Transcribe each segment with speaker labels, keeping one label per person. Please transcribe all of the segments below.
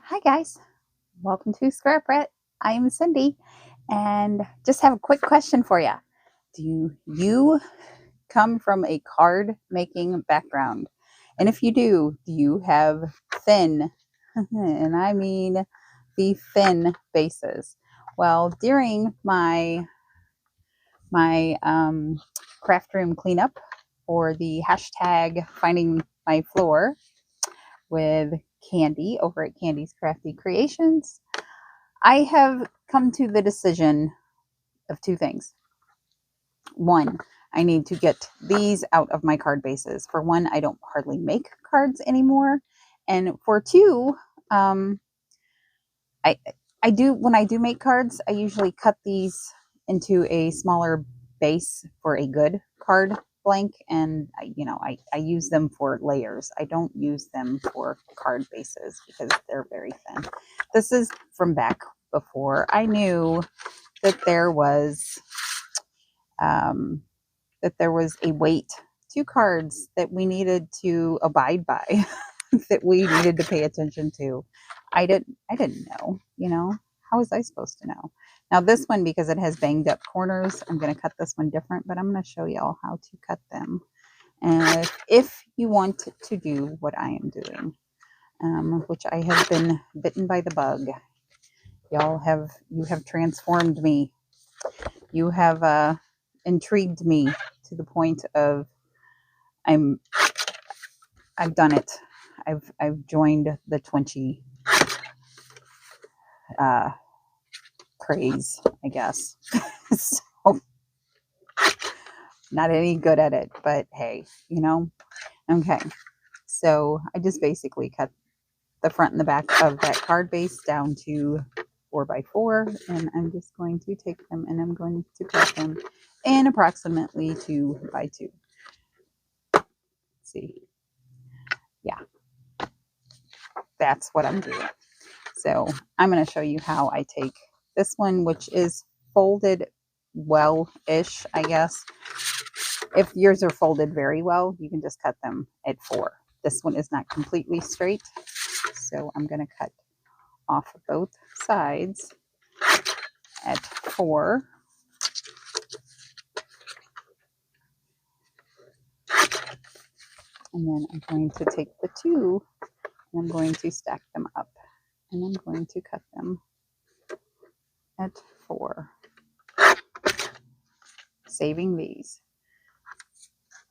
Speaker 1: Hi guys, welcome to Scrapbrat. I'm Cindy and just have a quick question for you. Do you come from a card making background? And if you do you have thin, and I mean the thin bases? Well, during my craft room cleanup for the hashtag finding my floor with Candy over at Candy's Crafty Creations, I have come to the decision of two things. One, I need to get these out of my card bases. For one, I don't hardly make cards anymore. And for two, um, I I do, when I do make cards, I usually cut these into a smaller base for a good card blank, and I use them for layers. I don't use them for card bases because they're very thin. This is from back before I knew that there was um, a weight to cards that we needed to abide by, that we needed to pay attention to. I didn't know, how was I supposed to know? Now this one, because it has banged up corners, I'm going to cut this one different, but I'm going to show y'all how to cut them. And if you want to do what I am doing, which I have been bitten by the bug, you have transformed me. You have intrigued me to the point of I've done it. I've joined the twinchie craze, I guess. So not any good at it, but hey, Okay, so I just basically cut the front and the back of that card base down to 4x4, and I'm just going to take them and I'm going to cut them in approximately 2x2. Let's see, yeah, that's what I'm doing. So I'm going to show you how I take this one, which is folded well-ish, I guess. If yours are folded very well, you can just cut them at 4. This one is not completely straight, so I'm going to cut off both sides at 4. And then I'm going to take the 2 and I'm going to stack them up, and I'm going to cut them at 4, saving these.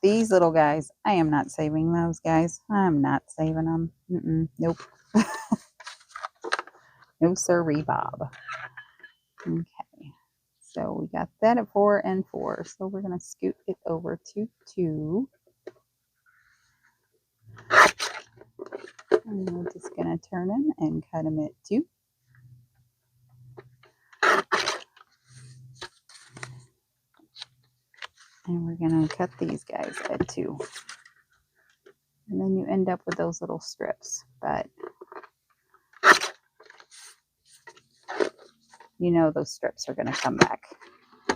Speaker 1: These little guys, I am not saving those guys. I'm not saving them. Nope. No sirree, Bob. Okay. So we got that at 4 and 4. So we're going to scoot it over to 2. And we're just going to turn them and cut them at 2. And we're going to cut these guys at 2. And then you end up with those little strips. But those strips are going to come back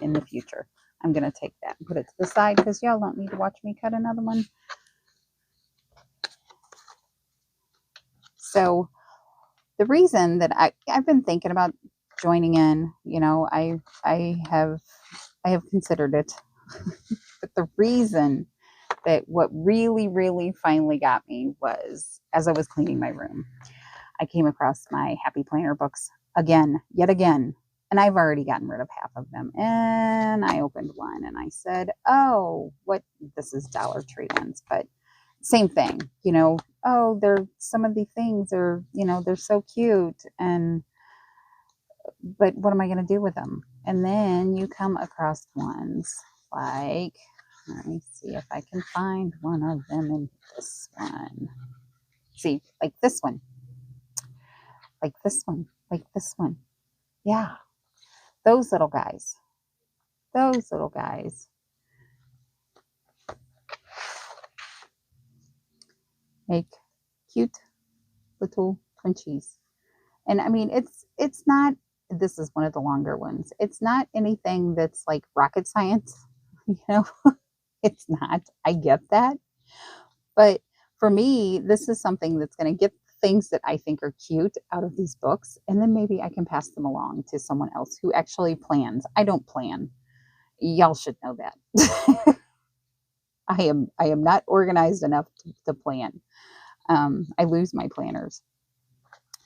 Speaker 1: in the future. I'm going to take that and put it to the side because y'all don't need to watch me cut another one. So the reason that I've been thinking about joining in, I have considered it. But the reason that what really finally got me was, as I was cleaning my room, I came across my Happy Planner books yet again. And I've already gotten rid of half of them. And I opened one and I said, oh, this is Dollar Tree ones, but same thing, they're, some of the things are, they're so cute, but what am I going to do with them? And then you come across ones like, let me see if I can find one of them in this one. See, like this one, like this one, like this one. Yeah, those little guys. Make cute little twinchies. And I mean, it's not, this is one of the longer ones. It's not anything that's like rocket science, It's not. I get that. But for me, this is something that's going to get things that I think are cute out of these books, and then maybe I can pass them along to someone else who actually plans. I don't plan. Y'all should know that. I am not organized enough to plan. I lose my planners.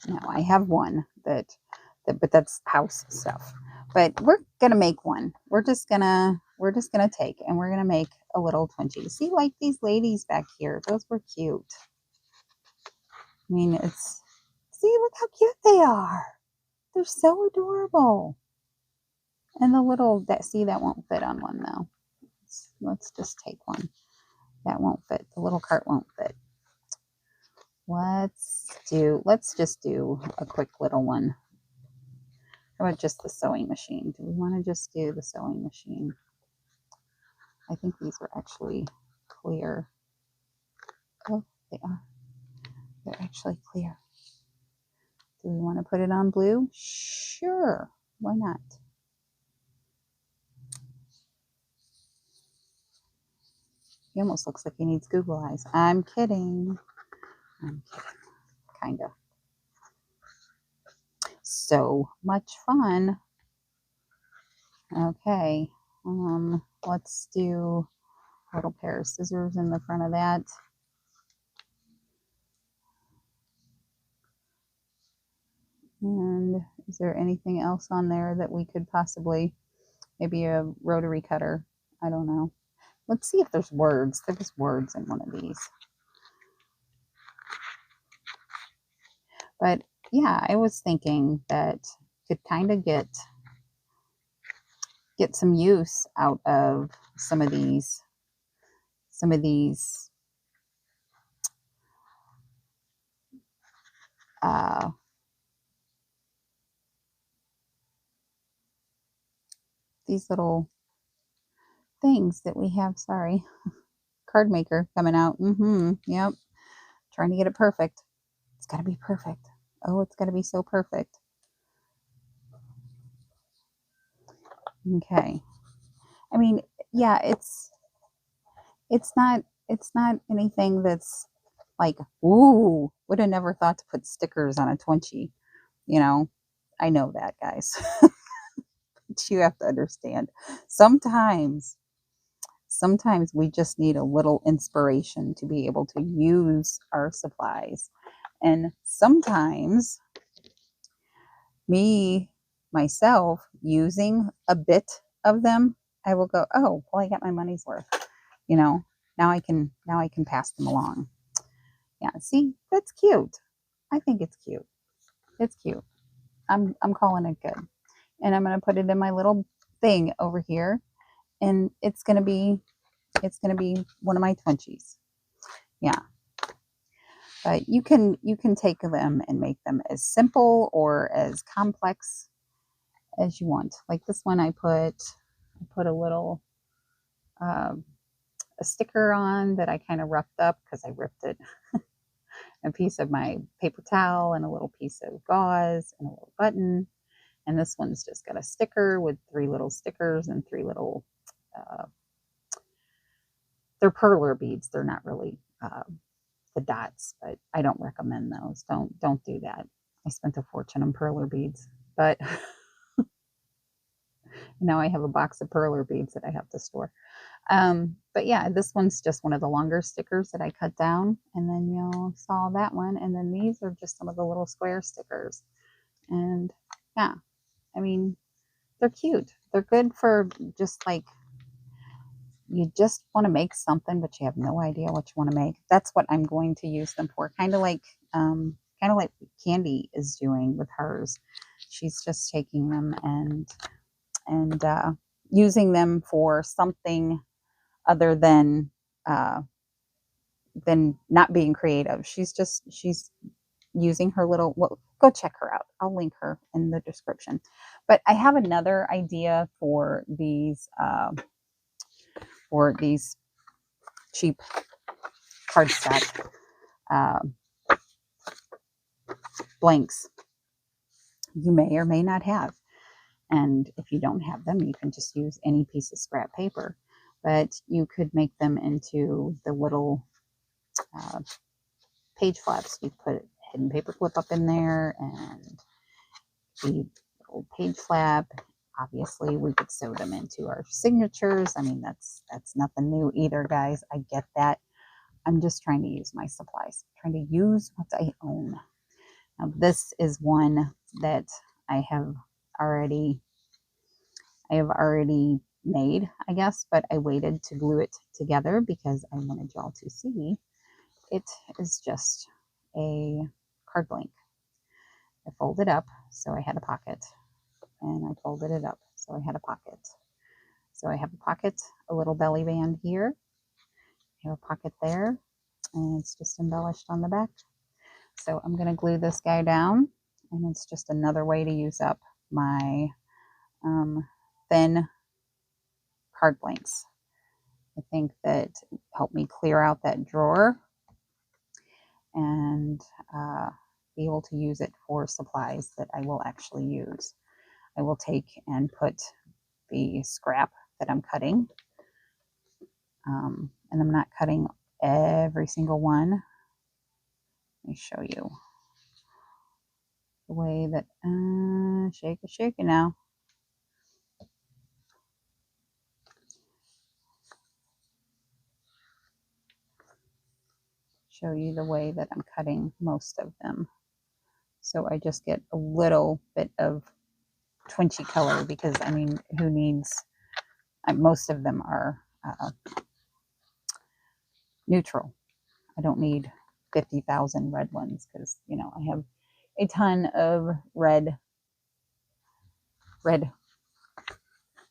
Speaker 1: Now I have one but that's house stuff. But we're gonna make one. We're just gonna take and we're gonna make a little twinchie. See, like these ladies back here, those were cute. I mean, see, look how cute they are. They're so adorable. And the little that won't fit on one though. Let's just take one. That won't fit. The little cart won't fit. Let's just do a quick little one. How about just the sewing machine? Do we want to just do the sewing machine? I think these are actually clear. Oh, they are. They're actually clear. Do we want to put it on blue? Sure. Why not? He almost looks like he needs Google eyes. I'm kidding. Kind of. So much fun. Okay. Let's do a little pair of scissors in the front of that. And is there anything else on there that we could possibly, maybe a rotary cutter? I don't know. Let's see if there's words. There's words in one of these. But yeah, I was thinking that could kind of get some use out of some of these these little things that we have. Sorry, card maker coming out. Yep, trying to get it perfect. It's got to be perfect. Oh, it's got to be so perfect. Okay. I mean, yeah, it's not anything that's like, ooh, would have never thought to put stickers on a twinchie. You know, I know that, guys. But you have to understand. Sometimes we just need a little inspiration to be able to use our supplies. And sometimes myself, using a bit of them, I will go, oh, well, I got my money's worth. You know, now I can pass them along. Yeah, see, that's cute. I think it's cute. It's cute. I'm calling it good. And I'm going to put it in my little thing over here, and it's going to be one of my twinchies. Yeah. But you can take them and make them as simple or as complex as you want. Like this one, I put a little a sticker on that I kind of roughed up because I ripped it. A piece of my paper towel and a little piece of gauze and a little button. And this one's just got a sticker with 3 little stickers and 3 little, they're perler beads. They're not really the dots, but I don't recommend those. Don't do that. I spent a fortune on perler beads, but now I have a box of perler beads that I have to store. But yeah, this one's just one of the longer stickers that I cut down, and then you saw that one, and then these are just some of the little square stickers. And yeah, I mean, they're cute. They're good for just like, you just want to make something, but you have no idea what you want to make. That's what I'm going to use them for. Kind of like Candy is doing with hers. She's just taking them and using them for something other than not being creative. She's using her little, well, go check her out. I'll link her in the description. But I have another idea for these cheap cardstock blanks you may or may not have. And if you don't have them, you can just use any piece of scrap paper. But you could make them into the little page flaps. You put hidden paper clip up in there and the little page flap. Obviously, we could sew them into our signatures. I mean, that's nothing new either, guys. I get that. I'm just trying to use my supplies, trying to use what I own. Now, this is one that I have already made, I guess, but I waited to glue it together because I wanted y'all to see. It is just a card blank. I folded up so I had a pocket, and I folded it up so I had a pocket. So I have a pocket, a little belly band here. I have a pocket there, and it's just embellished on the back. So I'm going to glue this guy down, and it's just another way to use up my thin card blanks. I think that helped me clear out that drawer and be able to use it for supplies that I will actually use. I will take and put the scrap that I'm cutting, and I'm not cutting every single one. Let me show you the way that, shake it now. Show you the way that I'm cutting most of them. So I just get a little bit of twinchie color because, I mean, who needs, most of them are neutral. I don't need 50,000 red ones because, you know, I have a ton of red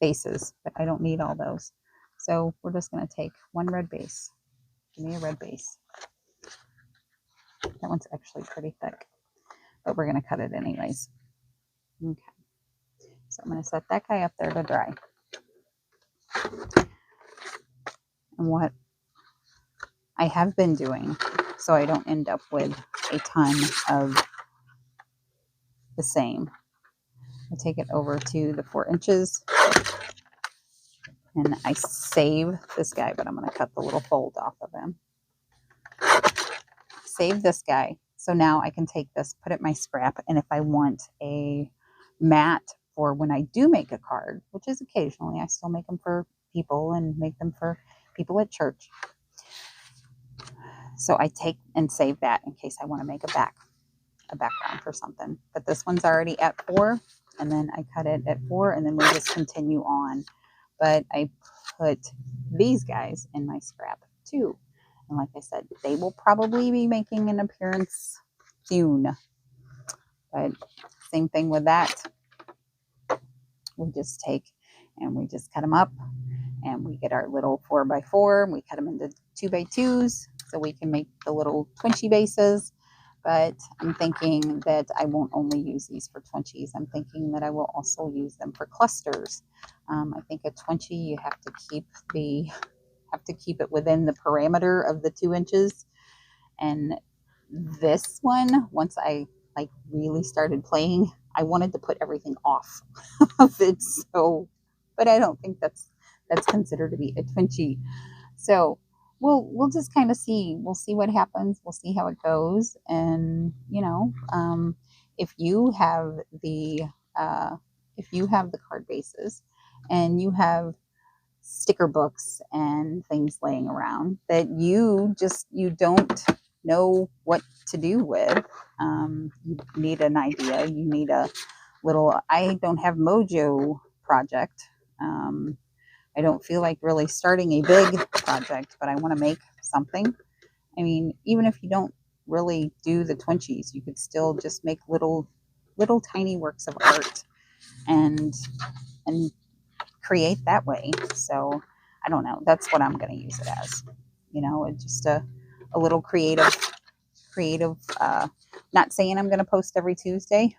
Speaker 1: bases, but I don't need all those. So we're just going to take one red base. Give me a red base. That one's actually pretty thick, but we're going to cut it anyways. Okay. So I'm going to set that guy up there to dry. And what I have been doing, so I don't end up with a ton of the same, I take it over to the 4 inches and I save this guy, but I'm going to cut the little fold off of him. Save this guy. So now I can take this, put it in my scrap, and if I want a mat for when I do make a card, which is occasionally, I still make them for people and make them for people at church. So I take and save that in case I want to make a background for something. But this one's already at 4, and then I cut it at 4, and then we just continue on. But I put these guys in my scrap too. And like I said, they will probably be making an appearance soon. But same thing with that. We just take and we just cut them up, and we get our little 4x4, and we cut them into 2x2s so we can make the little twinchie bases. But I'm thinking that I won't only use these for twinchies. I'm thinking that I will also use them for clusters. I think a twinchie, you have to keep it within the parameter of the 2 inches. And this one, once I like really started playing, I wanted to put everything off of it. So, but I don't think that's considered to be a twinchie. So we'll just kind of see. We'll see what happens. We'll see how it goes. And you know, if you have the card bases and you have sticker books and things laying around that you don't know what to do with, you need an idea. You need a little. I don't have Mojo project. I don't feel like really starting a big project, but I want to make something. I mean, even if you don't really do the twinchies, you could still just make little tiny works of art and create that way. So I don't know. That's what I'm going to use it as. You know, it's just a little creative. Not saying I'm going to post every Tuesday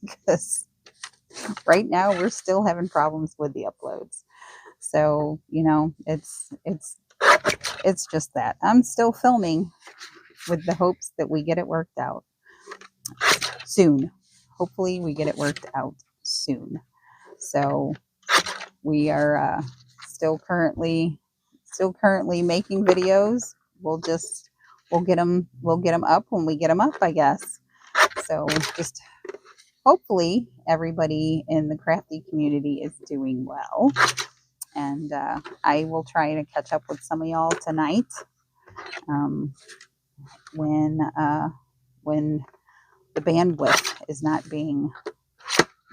Speaker 1: because right now we're still having problems with the uploads. So, you know, it's just that. I'm still filming with the hopes that we get it worked out soon. Hopefully we get it worked out soon. So we are still currently making videos. We'll we'll get them up when we get them up, I guess. So just hopefully everybody in the crafty community is doing well. And I will try to catch up with some of y'all tonight when the bandwidth is not being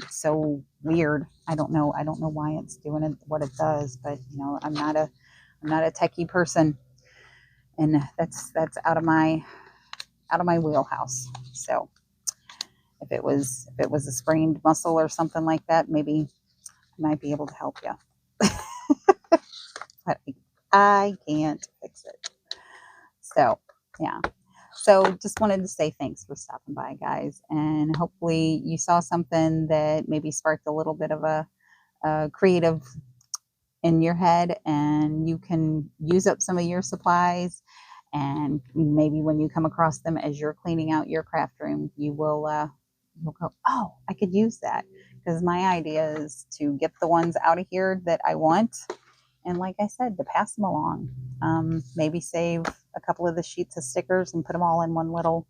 Speaker 1: so weird. I don't know why it's doing it what it does, but I'm not a techie person, and that's out of my wheelhouse. So if it was a sprained muscle or something like that, maybe I might be able to help you. But I can't fix it. So yeah. So just wanted to say thanks for stopping by, guys, and hopefully you saw something that maybe sparked a little bit of a creative in your head, and you can use up some of your supplies, and maybe when you come across them as you're cleaning out your craft room, you'll go, oh, I could use that, because my idea is to get the ones out of here that I want, and like I said, to pass them along. Maybe save a couple of the sheets of stickers and put them all in one little,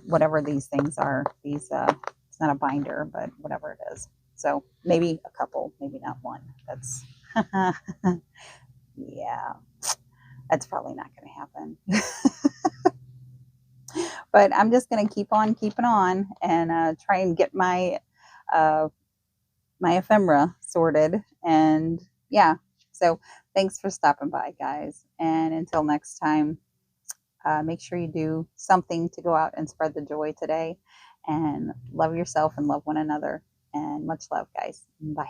Speaker 1: whatever these things are. These it's not a binder, but whatever it is. So maybe a couple, maybe not one. That's yeah, that's probably not going to happen. But I'm just going to keep on keeping on and try and get my my ephemera sorted. And yeah, so thanks for stopping by, guys. And until next time, make sure you do something to go out and spread the joy today, and love yourself and love one another. And much love, guys. Bye.